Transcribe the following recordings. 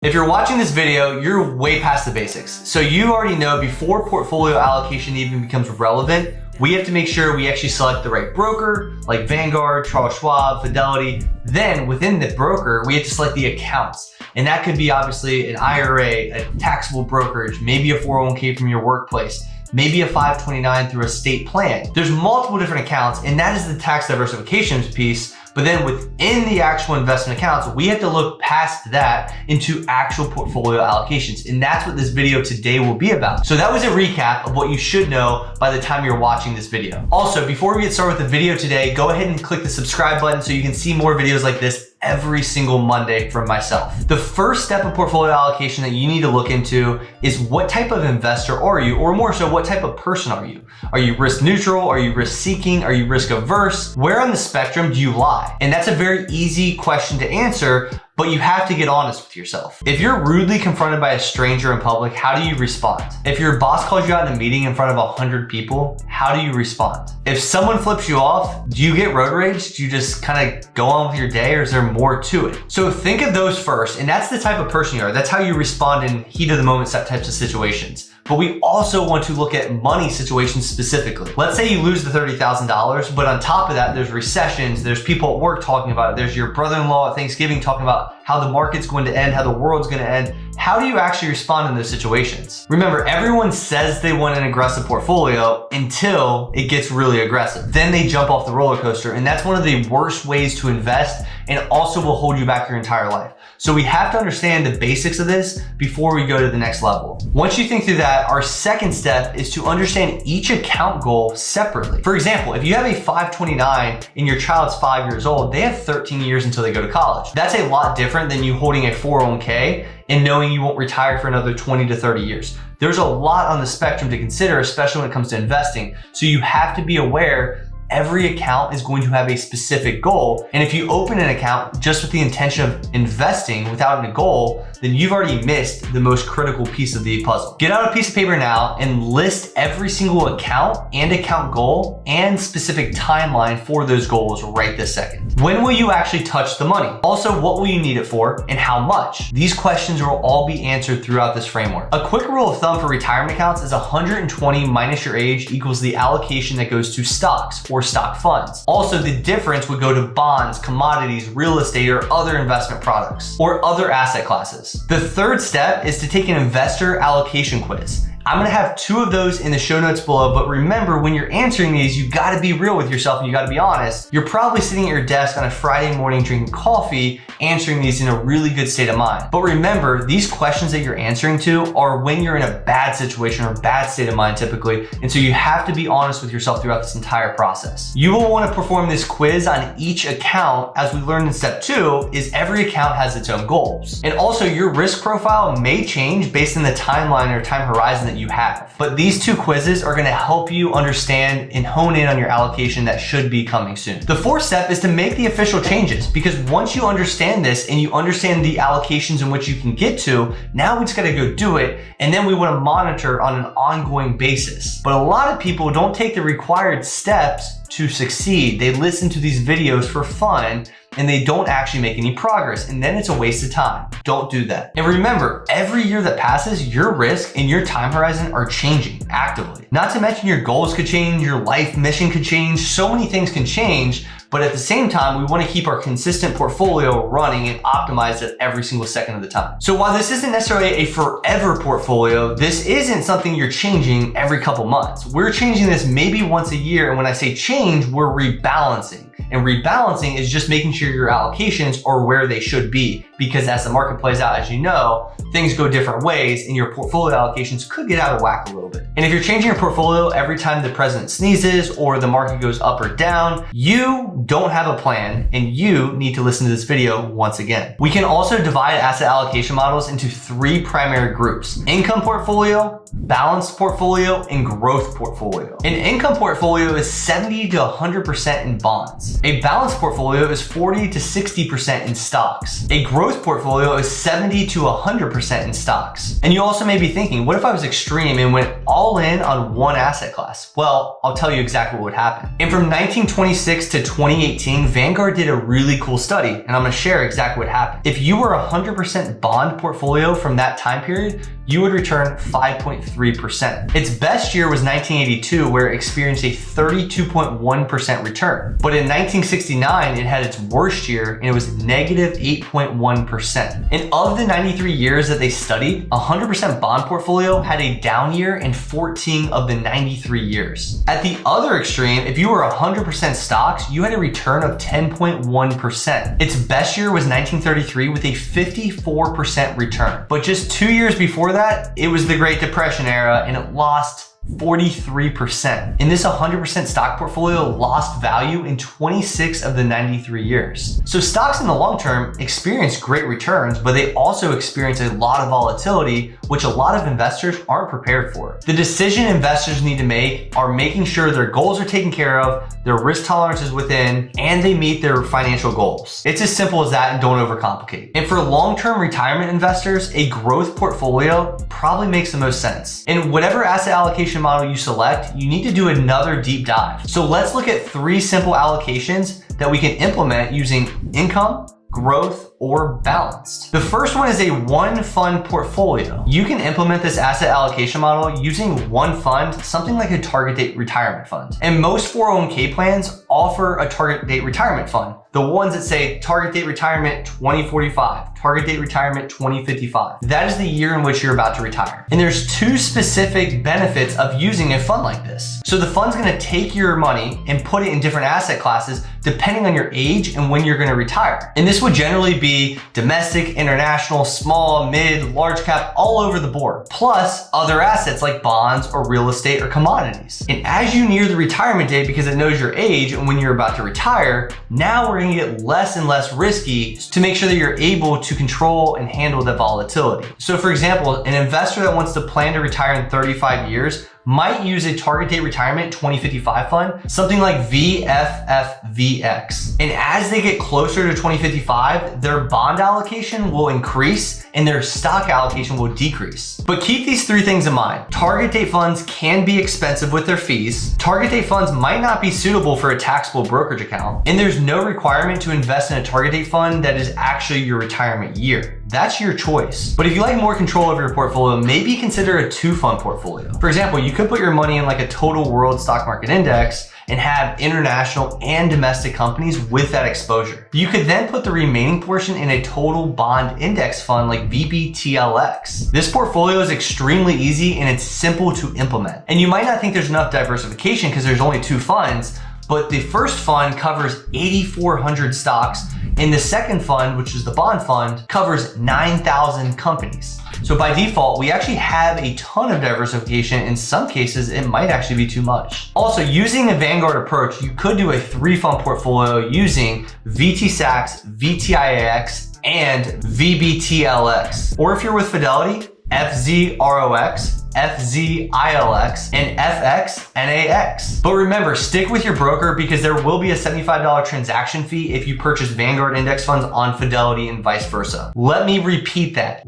If you're watching this video, you're way past the basics. So you already know before portfolio allocation even becomes relevant, we have to make sure we actually select the right broker, like Vanguard, Charles Schwab, Fidelity. Then within the broker, we have to select the accounts. And that could be obviously an IRA, a taxable brokerage, maybe a 401k from your workplace, maybe a 529 through a state plan. There's multiple different accounts, and that is the tax diversification piece. But then within the actual investment accounts, we have to look past that into actual portfolio allocations. And that's what this video today will be about. So that was a recap of what you should know by the time you're watching this video. Also, before we get started with the video today, go ahead and click the subscribe button so you can see more videos like this every single Monday from myself. The first step of portfolio allocation that you need to look into is what type of investor are you, or more so, what type of person are you? Are you risk neutral? Are you risk seeking? Are you risk averse? Where on the spectrum do you lie? And that's a very easy question to answer, but you have to get honest with yourself. If you're rudely confronted by a stranger in public, how do you respond? If your boss calls you out in a meeting in front of 100 people, how do you respond? If someone flips you off, do you get road rage? Do you just kind of go on with your day, or is there more to it? So think of those first, and that's the type of person you are. That's how you respond in heat of the moment types of situations. But we also want to look at money situations specifically. Let's say you lose the $30,000, but on top of that, there's recessions, there's people at work talking about it, there's your brother-in-law at Thanksgiving talking about how the market's going to end, how the world's going to end. How do you actually respond in those situations? Remember, everyone says they want an aggressive portfolio until it gets really aggressive. Then they jump off the roller coaster, and that's one of the worst ways to invest, and also will hold you back your entire life. So we have to understand the basics of this before we go to the next level. Once you think through that, our second step is to understand each account goal separately. For example, if you have a 529 and your child's 5 years old, they have 13 years until they go to college. That's a lot different than you holding a 401k and knowing you won't retire for another 20 to 30 years. There's a lot on the spectrum to consider, especially when it comes to investing. So you have to be aware every account is going to have a specific goal. And if you open an account just with the intention of investing without a goal, then you've already missed the most critical piece of the puzzle. Get out a piece of paper now and list every single account and account goal and specific timeline for those goals right this second. When will you actually touch the money? Also, what will you need it for and how much? These questions will all be answered throughout this framework. A quick rule of thumb for retirement accounts is 120 minus your age equals the allocation that goes to stocks or stock funds. Also, the difference would go to bonds, commodities, real estate, or other investment products, or other asset classes. The third step is to take an investor allocation quiz. I'm gonna have 2 of those in the show notes below, but remember, when you're answering these, you gotta be real with yourself and you gotta be honest. You're probably sitting at your desk on a Friday morning drinking coffee, answering these in a really good state of mind. But remember, these questions that you're answering to are when you're in a bad situation or bad state of mind typically, and so you have to be honest with yourself throughout this entire process. You will wanna perform this quiz on each account. As we learned in step 2, is every account has its own goals. And also, your risk profile may change based on the timeline or time horizon that you have. But these 2 quizzes are gonna help you understand and hone in on your allocation that should be coming soon. The 4th step is to make the official changes, because once you understand this and you understand the allocations in which you can get to, now we just gotta go do it, and then we wanna monitor on an ongoing basis. But a lot of people don't take the required steps to succeed. They listen to these videos for fun and they don't actually make any progress, and then it's a waste of time. Don't do that. And remember, every year that passes, your risk and your time horizon are changing actively. Not to mention your goals could change, your life mission could change, so many things can change, but at the same time, we want to keep our consistent portfolio running and optimized at every single second of the time. So while this isn't necessarily a forever portfolio, this isn't something you're changing every couple months. We're changing this maybe once a year, and when I say change, we're rebalancing. And rebalancing is just making sure your allocations are where they should be, because as the market plays out, as you know, things go different ways and your portfolio allocations could get out of whack a little bit. And if you're changing your portfolio every time the president sneezes or the market goes up or down, you don't have a plan, and you need to listen to this video once again. We can also divide asset allocation models into 3 primary groups: income portfolio, balanced portfolio, and growth portfolio. An income portfolio is 70 to 100% in bonds. A balanced portfolio is 40 to 60% in stocks. A growth growth portfolio is 70 to 100% in stocks. And you also may be thinking, what if I was extreme and went all in on one asset class? Well, I'll tell you exactly what would happen. And from 1926 to 2018, Vanguard did a really cool study, and I'm gonna share exactly what happened. If you were a 100% bond portfolio from that time period, you would return 5.3%. Its best year was 1982, where it experienced a 32.1% return. But in 1969, it had its worst year, and it was negative 8.1%. And of the 93 years that they studied, 100% bond portfolio had a down year in 14 of the 93 years. At the other extreme, if you were 100% stocks, you had a return of 10.1%. Its best year was 1933 with a 54% return. But just 2 years before that, it was the Great Depression era, and it lost 43%. And this 100% stock portfolio lost value in 26 of the 93 years. So stocks in the long term experience great returns, but they also experience a lot of volatility, which a lot of investors aren't prepared for. The decision investors need to make are making sure their goals are taken care of, their risk tolerance is within, and they meet their financial goals. It's as simple as that, and don't overcomplicate. And for long-term retirement investors, a growth portfolio probably makes the most sense. And whatever asset allocation model you select, you need to do another deep dive. So let's look at 3 simple allocations that we can implement using income, growth, or balanced. The first one is a one fund portfolio. You can implement this asset allocation model using one fund, something like a target date retirement fund. And most 401k plans offer a target date retirement fund. The ones that say target date retirement 2045, target date retirement 2055. That is the year in which you're about to retire. And there's 2 specific benefits of using a fund like this. So the fund's gonna take your money and put it in different asset classes depending on your age and when you're gonna retire. And this would generally be domestic, international, small, mid, large cap, all over the board, plus other assets like bonds or real estate or commodities. And as you near the retirement date, because it knows your age and when you're about to retire, now we're gonna get less and less risky to make sure that you're able to control and handle the volatility. So for example, an investor that wants to plan to retire in 35 years might use a target date retirement 2055 fund, something like VFFVX. And as they get closer to 2055, their bond allocation will increase and their stock allocation will decrease. But keep these 3 things in mind. Target date funds can be expensive with their fees. Target date funds might not be suitable for a taxable brokerage account. And there's no requirement to invest in a target date fund that is actually your retirement year. That's your choice. But if you like more control over your portfolio, maybe consider a 2-fund portfolio. For example, you could put your money in like a total world stock market index and have international and domestic companies with that exposure. You could then put the remaining portion in a total bond index fund like VBTLX. This portfolio is extremely easy and it's simple to implement. And you might not think there's enough diversification because there's only 2 funds, but the first fund covers 8,400 stocks, and the second fund, which is the bond fund, covers 9,000 companies. So by default, we actually have a ton of diversification. In some cases, it might actually be too much. Also, using a Vanguard approach, you could do a 3-fund portfolio using VTSAX, VTIAX, and VBTLX. Or if you're with Fidelity, FZROX, FZILX, and FXNAX. But remember, stick with your broker because there will be a $75 transaction fee if you purchase Vanguard index funds on Fidelity and vice versa. Let me repeat that.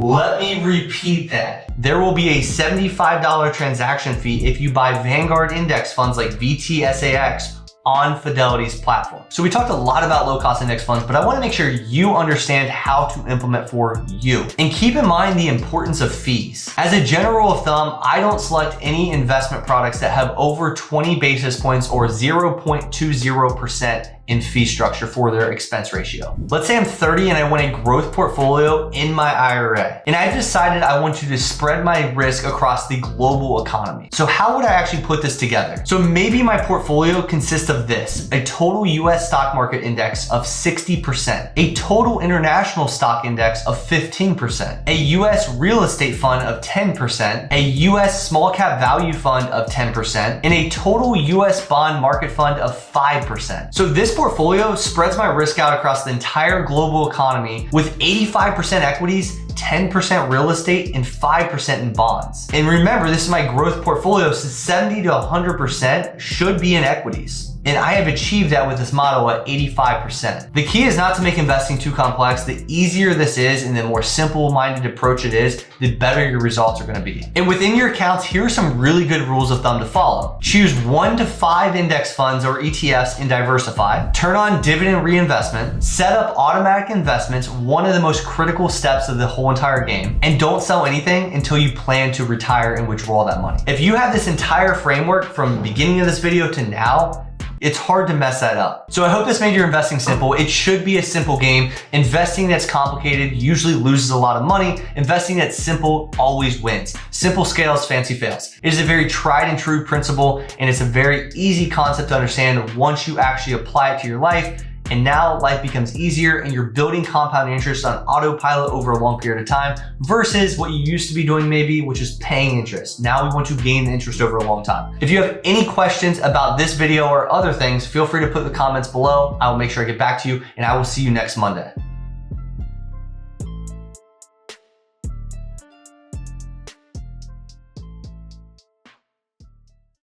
There will be a $75 transaction fee if you buy Vanguard index funds like VTSAX on Fidelity's platform. So we talked a lot about low-cost index funds, but I want to make sure you understand how to implement for you. And keep in mind the importance of fees. As a general rule of thumb, I don't select any investment products that have over 20 basis points or 0.20% in fee structure for their expense ratio. Let's say I'm 30 and I want a growth portfolio in my IRA. And I've decided I want to spread my risk across the global economy. So how would I actually put this together? So maybe my portfolio consists of this: a total US stock market index of 60%, a total international stock index of 15%, a US real estate fund of 10%, a US small cap value fund of 10%, and a total US bond market fund of 5%. So this portfolio spreads my risk out across the entire global economy with 85% equities, 10% real estate, and 5% in bonds. And remember, this is my growth portfolio, so 70 to 100% should be in equities. And I have achieved that with this model at 85%. The key is not to make investing too complex. The easier this is and the more simple-minded approach it is, the better your results are gonna be. And within your accounts, here are some really good rules of thumb to follow. Choose 1 to 5 index funds or ETFs and diversify. Turn on dividend reinvestment. Set up automatic investments, one of the most critical steps of the whole entire game. And don't sell anything until you plan to retire and withdraw all that money. If you have this entire framework from the beginning of this video to now, it's hard to mess that up. So I hope this made your investing simple. It should be a simple game. Investing that's complicated usually loses a lot of money. Investing that's simple always wins. Simple scales, fancy fails. It is a very tried and true principle, and it's a very easy concept to understand once you actually apply it to your life. And now life becomes easier and you're building compound interest on autopilot over a long period of time versus what you used to be doing maybe, which is paying interest. Now we want to gain the interest over a long time. If you have any questions about this video or other things, feel free to put the comments below. I will make sure I get back to you, and I will see you next Monday.